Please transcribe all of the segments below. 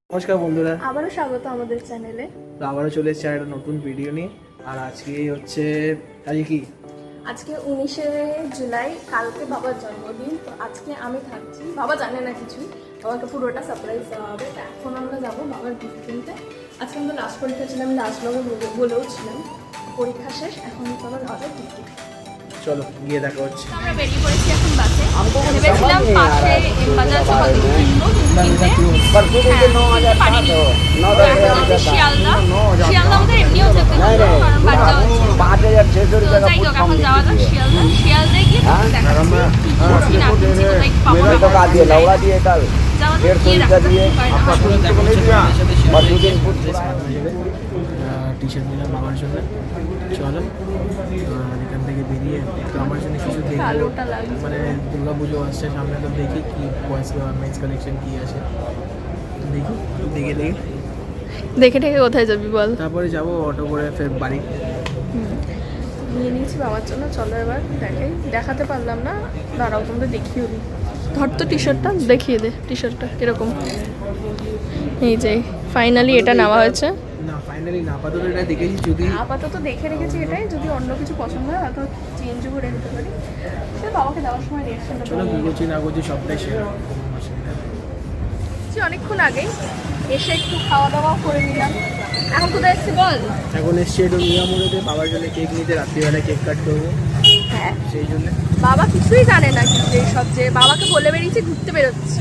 নমস্কার বন্ধুরা, আবারও স্বাগত আমাদের চ্যানেলে। তো আবারও চলে এসেছে একটা নতুন ভিডিও নিয়ে। আর আজকে হচ্ছে কি আজকে 19শে জুলাই, কালকে বাবার জন্মদিন। তো আজকে আমি থাকছি, বাবা জানে না কিছুই, বাবাকে পুরোটা সারপ্রাইজ দেওয়া হবে। তো এখন আমরা যাবো বাবার গিফট কিনতে। আজকে আমাদের লাস্ট পরীক্ষা ছিল, আমি লাস্ট ব্লগে বলেও ছিলাম। পরীক্ষা শেষ, এখন চলো যাওয়া গিফট। চলো গিয়ে দেখা হচ্ছে। আমরা বেরিয়ে পড়েছি এখন বাসে। ভেবেছিলাম পাশে বাজার চোখা থেকে কিনবো, কিন্তু কিনতে শিয়ালদা আমাদের এমনিও যেতে হতো, কারণ বাড়ি যাওয়া ছিল। তো যাই হোক, এখন যাওয়া যাক শিয়ালদায় গিয়ে দেখাচ্ছি কি না কিনছি, কোথায় কি পাবো না পাবো। যাওয়া যাক, গিয়ে দেখাচ্ছি কি হয় না হয়। টি শার্ট নিলাম বাবার জন্য। চলো এখান থেকে বেরিয়ে তো আমার জন্য কিছু দেখবো, কালোটা লাগছে। মানে দুর্গা পুজো আসছে সামনে, তো দেখি কি বয়েস মেন্স কালেকশন কি আছে, দেখি দেখে ঠেকে কোথায় যাবি বল? তারপরে যাবো অটো করে ফের বাড়ি। নিয়ে নিয়েছি বাবার জন্য, চলো এবার দেখাই। দেখাতে পারলাম না, দাঁড়াও তোমরা দেখিও দিই। ধর তো টি শার্টটা দেখিয়ে দে, টি শার্টটা কিরকম। এই যে ফাইনালি এটা নেওয়া হয়েছে। না ফাইনালি না, আপাতত এটা দেখেছি, যদি আপাতত দেখে রেখেছি এটাই, যদি অন্য কিছু পছন্দ হয় হয়তো চেঞ্জও করে নিতে পারি। সে বাবাকে দেওয়ার সময় রিয়াকশনটা চলো গুগোচ্ছি না করছি সবটাই শেয়ার। অনেকক্ষণ আগেই এসে একটু খাওয়া দাওয়াও করে নিলাম। এখন কোথায় এসছি বল? এখন এসছি একটু মিয়ামুড়েতে বাবার জন্য কেক নিতে, রাত্রিবেলা কেক কাট করবো, হ্যাঁ, সেই জন্য। বাবা কিছুই জানে না কিন্তু এইসব, যে বাবাকে বলে বেরিয়েছি ঘুরতে বেরোচ্ছি,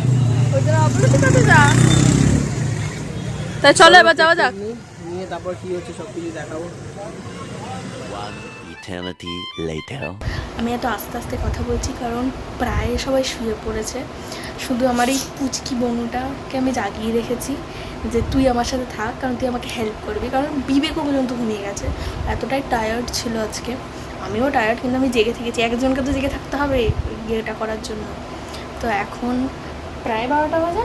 ওই জন্য অবশ্য ঠিক আছে যা। তাই চলো এবার যাওয়া যাক। নিয়ে তারপর কি হচ্ছে সব কিছু দেখাবো। Eternity later. আমি এত আস্তে আস্তে কথা বলছি কারণ প্রায় সবাই শুয়ে পড়েছে, শুধু আমার এই পুচকি বনুটাকে আমি জাগিয়ে রেখেছি যে তুই আমার সাথে থাক, কারণ তুই আমাকে হেল্প করবি, কারণ বিবেকও পর্যন্ত ঘুমিয়ে গেছে, এতটাই টায়ার্ড ছিল আজকে। আমিও টায়ার্ড, কিন্তু আমি জেগে থেকেছি, একজনকে তো জেগে থাকতে হবে ইয়েটা করার জন্য। তো এখন প্রায় 12টা বাজে,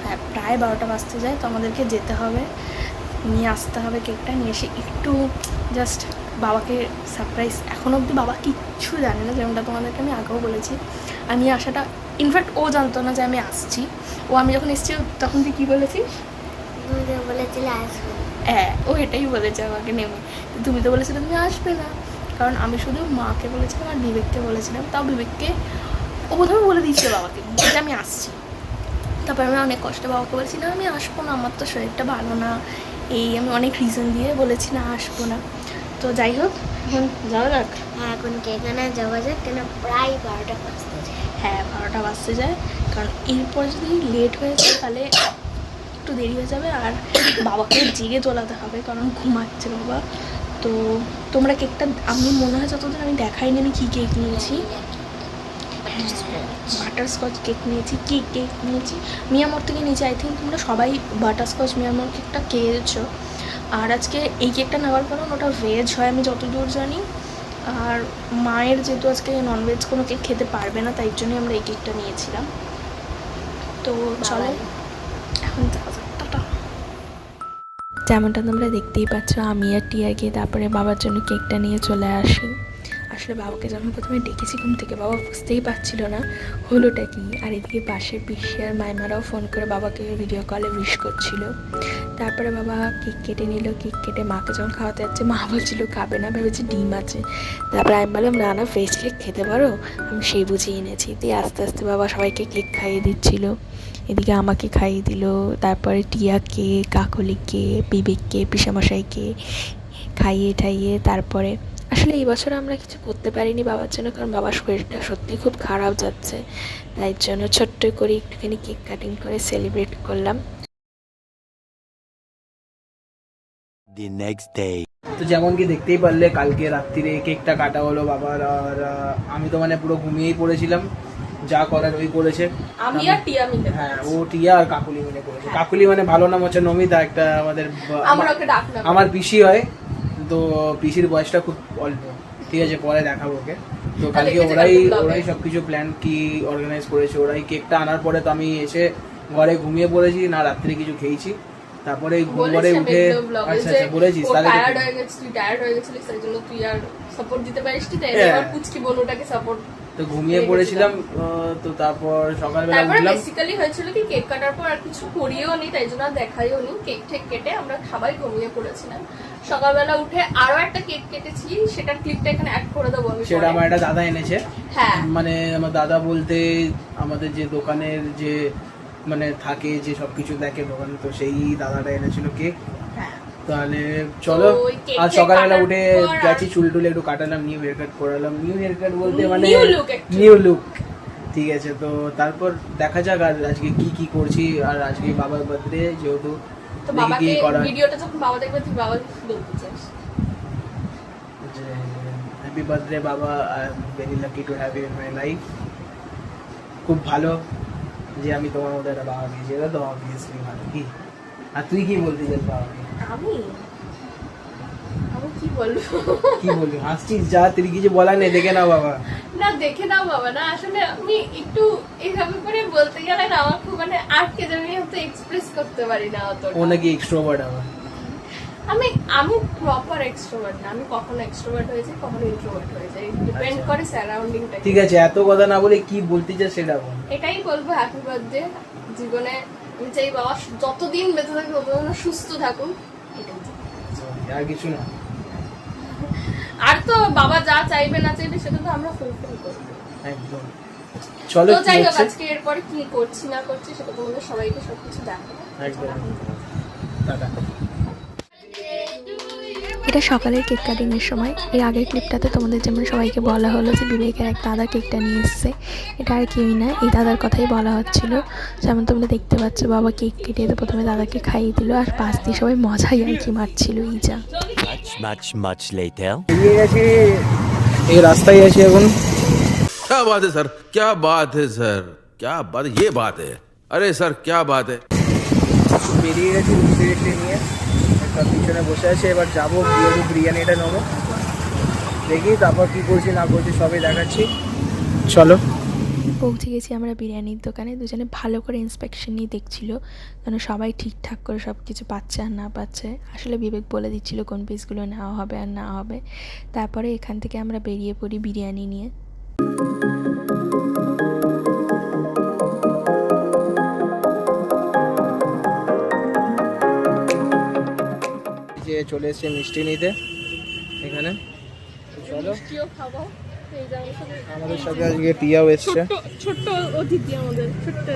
হ্যাঁ প্রায় 12টা বাজতে যায়। তো আমাদেরকে যেতে হবে, নিয়ে আসতে হবে কেকটা, নিয়ে এসে একটু জাস্ট বাবাকে সারপ্রাইজ। এখনও অবধি বাবা কিচ্ছু জানে না, যেমনটা তোমাদেরকে আমি আগেও বলেছি। আমি আসাটা, ইনফ্যাক্ট ও জানতো না যে আমি আসছি। আমি যখন এসেছি তখন তুই কী বলেছিস? বলেছিলে আসবে। হ্যাঁ, ও এটাই বলেছে আমাকে নেমে, তুমি তো বলেছিলে তুমি আসবে না। কারণ আমি শুধু মাকে বলেছিলাম আর বিবেককে বলেছিলাম, তাও বিবেককে ও প্রথমে বলে দিয়েছিল বাবাকে যে আমি আসছি। তারপর আমি অনেক কষ্ট বাবাকে বলছি না আমি আসবো না, আমার তো শরীরটা ভালো না, এই আমি অনেক রিজন দিয়ে বলেছি না আসবো না। তো যাই হোক, এখন যাওয়া যাক। হ্যাঁ, এখন কেক আনা যাওয়া যাক, কেন প্রায় 12টা বাজতে যায়। হ্যাঁ 12টা বাজতে যায়, কারণ এরপর যদি লেট হয়ে যায় তাহলে একটু দেরি হয়ে যাবে, আর বাবাকে জেগে তোলাতে হবে কারণ ঘুমাচ্ছে বাবা। তো তোমরা কেকটা, আমি মনে হয় যতদিন আমি দেখাইনি আমি কী কেক নিয়েছি। বাটারস্কচ কেক নিয়েছি, কেক নিয়েছি মিয়ামোর থেকে নিয়েছি। আই থিঙ্ক তোমরা সবাই বাটারস্কচ মিয়ামোর কেকটা খেয়েছো। আর আজকে এই কেকটা নেওয়ার কারণ ওটা ভেজ হয় আমি যতদূর জানি, আর মায়ের যেহেতু আজকে ননভেজ কোনো কেক খেতে পারবে না, তাই জন্যই আমরা এই কেকটা নিয়েছিলাম। তো চলো এখন যাওয়া যাক, টাটা। যেমনটা তোমরা দেখতেই পাচ্ছ, আমি আর টিয়া গিয়ে তারপরে বাবার জন্য কেকটা নিয়ে চলে আসি। আসলে বাবাকে যখন প্রথমে ডেকেছি ঘুম থেকে, বাবা বুঝতেই পারছিল না হলোটা কি। আর এদিকে পাশে পিসি আর মাইমারাও ফোন করে বাবাকে ভিডিও কলে উইশ করছিল। তারপরে বাবা কেক কেটে নিল, কেক কেটে মাকে যখন খাওয়াতে যাচ্ছে মা বলছিল খাবে না, ভেবেছি ডিম আছে। তারপরে আমি বললাম না না ফ্রেশ কেক খেতে পারো, আমি সেই বুঝিয়ে এনেছি। দিয়ে আস্তে আস্তে বাবা সবাইকে কেক খাইয়ে দিচ্ছিল, এদিকে আমাকে খাইয়ে দিল, তারপরে টিয়াকে, কাকলিকে, বিবেককে, পিসামশাইকে খাইয়ে ঠাইয়ে তারপরে আসলে এই বছর আমরা কিছু করতে পারিনি বাবার জন্য, কারণ বাবার শরীরটা সত্যি খুব খারাপ যাচ্ছে, তাই জন্য ছোট্ট করে একটুখানি কেক কাটিং করে সেলিব্রেট করলাম। The next day. তো যেমন কি দেখতেই পারলে কালকে রাত্রিরে কেকটা কাটা হলো বাবার, আর আমি তো মানে পুরো ঘুমিয়েই পড়েছিলাম, যা করার ওই করেছে। আমি আর টিয়া মিলে, হ্যাঁ ও টিয়া আর কাকুলি মিলে করেছে। কাকুলি মানে ভালো নাম হচ্ছে নমিতা, একটা আমাদের আমরা ওকে ডাকলাম আমার পিসি হয়। তো পিসির বয়সটা খুব অল্প, ঠিক আছে পরে দেখাবো ওকে। তো কালকে ওরাই সবকিছু প্ল্যান কি অর্গানাইজ করেছে, ওরাই কেকটা আনার পরে তো আমি এসে ঘরে ঘুমিয়ে পড়েছি, না রাত্রে কিছু খেয়েছি। তারপরে ঘরে উঠে আচ্ছা বলেছিস তাহলে টায়ার্ড হয়ে গেছিস, সেই জন্য তুই আর সাপোর্ট দিতে পারিস নি, তাই এবার পুচকি বোনটাকে সাপোর্ট তো ঘুমিয়ে পড়েছিলাম। তো তারপর সকালবেলা তারপরে উঠলাম। বেসিক্যালি হয়েছিল কি কেক কাটার পর আর কিছু করিও নি, তাই জন্য আর দেখাইও নি। কেক ঠেক কেটে আমরা সবাই ঘুমিয়ে পড়েছিলাম। সকালবেলা উঠে আরো একটা কেক কেটেছি, সেটার ক্লিপটা এখানে অ্যাড করে দেবো আমি সেটা পরে। আমার একটা দাদা এনেছে। হ্যাঁ মানে আমার দাদা বলতে আমাদের যে দোকানের যে মানে থাকে যে সবকিছু দেখে দোকানে, তো সেই দাদাটা এনেছিল কেক। হ্যাঁ তাহলে চলো। তো ওই কেক আর টেক সকালবেলা কাটার উঠে পর আর- গেছি, চুল টুল একটু কাটালাম, নিউ হেয়ার কাট করালাম। নিউ হেয়ার কাট বলতে মানে New look actually. New look, ঠিক আছে। তো তারপর দেখা যাক আর আজকে কি কি করছি। আর আজকে বাবার বার্থডে যেহেতু, তো দেখি বাবাকে কি করা। ভিডিওটা যখন বাবা দেখবে তুই বাবা বলতে চাস। হ্যাপি বার্থডে বাবা, I am very lucky to have you in my life. খুব ভালো যে আমি তোমার মধ্যে একটা বাবা পেয়েছি, এটা তো অবভিয়াসলি ভালো। কি আর তুই কি বলতে চাস বাবাকে? আমি আমি কি বলবো? কি বলবি? হাসছিস যা, তুই কিছু বলার নেই, দেখে নাও বাবা। না দেখে নাও বাবা না, আসলে আমি একটু এইভাবে করে বলতে গেলে না আমার খুব মানে আটকে যাবে, আমি হয়তো এক্সপ্রেস করতে পারি না অতটা। ও নাকি এক্সট্রোভার্ট আবার? আমি আমি প্রপার এক্সট্রোভার্ট না, আমি কখনো এক্সট্রোভার্ট হয়েছি কখনো ইন্ট্রোভার্ট হয়ে যাই, ডিপেন্ড আচ্ছা। করে সারাউন্ডিংটা। ঠিক আছে, এত কথা না বলে কি বলতে চাস সেটা বল। এটাই বলবো, হ্যাপি বার্থডে। জীবনে আমি চাই বাবা যতদিন বেঁচে থাকুক ততদিন সুস্থ থাকুন, এটাই চাই। আর কিছু না। আর তো বাবা যা চাইবে না চাইবে সেটা তো আমরা ফুলফিল করবো। একদম। চলো তো কি যাই হোক, হচ্ছে। আজকে এরপরে কি করছি না করছি সেটা তোমাদের সবাইকে সবকিছু দেখাবো। একদম। টাটা। এটা সকালের কেক কাটিংয়ের সময়। এর আগের ক্লিপটাতে তোমাদের যেমন সবাইকে বলা হলো যে বিবেকের এক দাদা কেকটা নিয়ে এসছে, এটা আর কেউই না, এই দাদার কথাই বলা হচ্ছিল। যেমন তোমরা দেখতে পাচ্ছ বাবা কেক কেটে তো প্রথমে দাদাকে খাইয়ে দিল, আর পাশ দিয়ে সবাই মজাই আর কি মারছিল এই যা। Much later. বেরিয়ে গেছি, এই রাস্তায় আছি এখন। क्या बात है सर, क्या बात है सर, क्या बात, ये बात है, अरे सर क्या बात है। বেরিয়ে গেছি রুটি নিয়ে, একটা পিছনে বসে আছে। এবার যাবো গিয়ে একটু বিরিয়ানিটা নেবো, দেখি তারপর কি করছি না করছি সবই দেখাচ্ছি। চলো। পৌঁছে গেছি আমরা বিরিয়ানির দোকানে। দুজনে ভালো করে ইন্সপেকশন নিয়ে দেখছিল যেন সবাই ঠিকঠাক করে সব কিছু পাচ্ছে আর না পাচ্ছে। আসলে বিবেক বলে দিচ্ছিল কোন পিসগুলো নেওয়া হবে আর না হবে। তারপরে এখান থেকে আমরা বেরিয়ে পড়ি বিরিয়ানি নিয়ে। যে চলে এসছে মিষ্টি নিতে এখানে। তো চলো, মিষ্টিও খাবো। এই যে আমাদের সাথে আজকে টিয়াও এসছে। ছোট্ট অতিথি আমাদের ছোট্ট।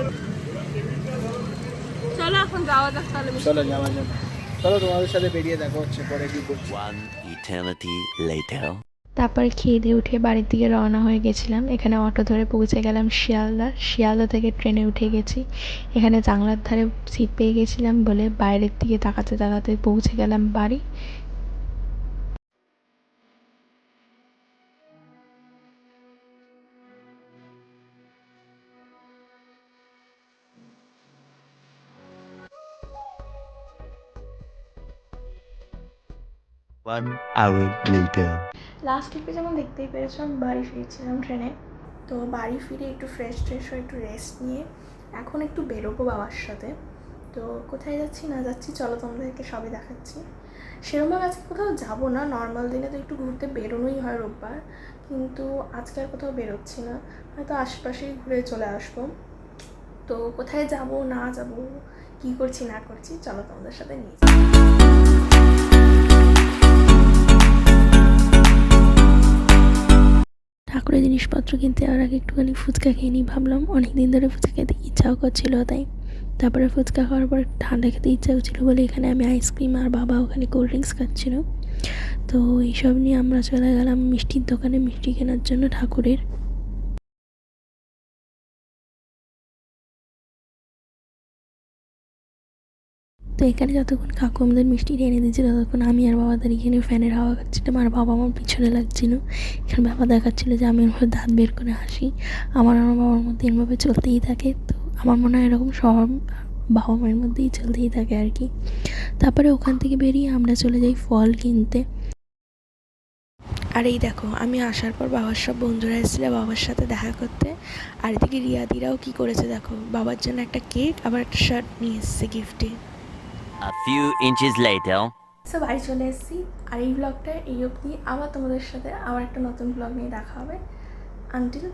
চলো এখন যাওয়া যাক তাহলে। চলো যাওয়া যাক। চলো তোমাদের সাথে বেরিয়ে দেখা হচ্ছে পরে কি করছি। One eternity later. তারপরে খেয়ে দিয়ে উঠে বাড়ির দিকে রওনা হয়ে গেছিলাম। এখানে অটো ধরে পৌঁছে গেলাম শিয়ালদা। শিয়ালদা থেকে ট্রেনে উঠে গেছি। এখানে জানলার ধারে সিট পেয়ে গেছিলাম বলে বাইরের দিকে তাকাতে তাকাতে পৌঁছে গেলাম বাড়ি। One hour later. লাস্ট ট্রিপে যেমন দেখতেই পেরেছো আমি বাড়ি ফিরছিলাম ট্রেনে। তো বাড়ি ফিরে একটু ফ্রেশ হয়ে একটু রেস্ট নিয়ে এখন একটু বেরোবো বাবার সাথে। তো কোথায় যাচ্ছি না যাচ্ছি চলো তোমাদেরকে সবই দেখাচ্ছি। সেরকমভাবে আজকে কোথাও যাবো না, নর্মাল দিনে তো একটু ঘুরতে বেরোনোই হয় রোববার, কিন্তু আজকে আর কোথাও বেরোচ্ছি না, হয়তো আশপাশেই ঘুরে চলে আসবো। তো কোথায় যাব না যাব কী করছি না করছি চলো তোমাদের সাথে নিয়ে যাই। ঠাকুরের জিনিসপত্র কিনতে যাওয়ার আগে একটুখানি ফুচকা খেয়ে নিই ভাবলাম। অনেক দিন ধরে ফুচকা খেতে ইচ্ছাও করছিল তাই। তারপরে ফুচকা খাওয়ার পর ঠান্ডা খেতে ইচ্ছা হচ্ছিলো বলে এখানে আমি আইসক্রিম আর বাবা ওখানে কোল্ড ড্রিঙ্কস খাচ্ছিল। তো এইসব নিয়ে আমরা চলে গেলাম মিষ্টির দোকানে মিষ্টি কেনার জন্য ঠাকুরের। তো এখানে যতক্ষণ কাকু আমাদের মিষ্টি এনে দিয়েছিল ততক্ষণ আমি আর বাবা দাঁড়িয়ে এখানে ফ্যানের হাওয়া খাচ্ছিলাম, আর বাবা আমার পিছনে লাগছিল। এখানে বাবা দেখাচ্ছিলো যে আমি ওর দাঁত বের করে হাসি। আমার বাবার মধ্যে এরভাবে চলতেই থাকে। তো আমার মনে হয় এরকম সব বাবা মায়ের মধ্যেই চলতেই থাকে আর কি। তারপরে ওখান থেকে বেরিয়ে আমরা চলে যাই ফল কিনতে। আর এই দেখো আমি আসার পর বাবার সব বন্ধুরা এসেছিলো বাবার সাথে দেখা করতে। আর এদিকে রিয়াদিরাও কী করেছে দেখো, বাবার জন্য একটা কেক আবার একটা শার্ট নিয়ে এসেছে গিফটে। A few inches later. So বাড়ি চলে এসেছি। আর এই ব্লগটা এই অবধি, আবার তোমাদের সাথে আবার একটা নতুন ব্লগ নিয়ে দেখা হবে। আনটিল